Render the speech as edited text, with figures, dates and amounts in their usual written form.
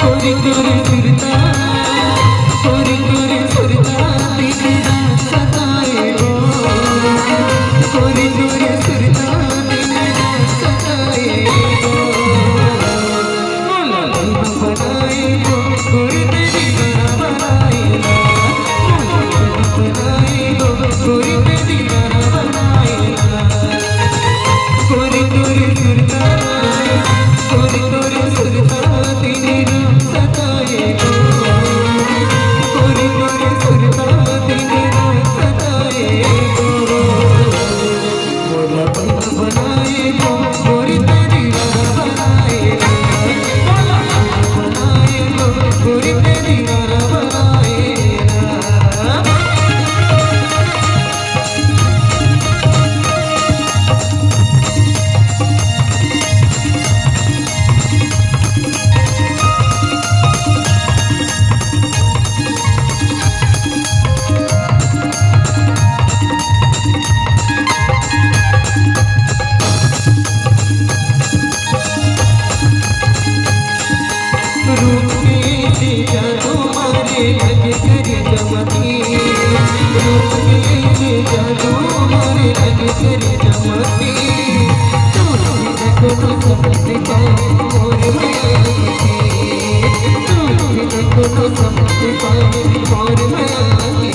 कोरी कोरी फिरता कोरी कोरी फिरता दिन रात सताए वो कोरी कोरी फिरता दिन रात सताए वो मोला बहना बनाए वो कोरी तेरी गाना बनाए ना मोला बनाए वो कोरी तेरी गाना बनाए ना कोरी कोरी फिरता कोरी कोरी फिरता दिन रात सताए वो कोरी कोरी फिरता दिन रात सताए वो मोला बहना बनाए वो कोरी तेरी गाना बनाए ना मोला बहना बनाए वो कोरी तेरी गाना बनाए ना रूप में से जादू मारे लग कर जमती रूप में से जादू मारे लग कर जमती तुम देखो तो समझ पाए और मैं तुम देखो तो समझ पाए और मैं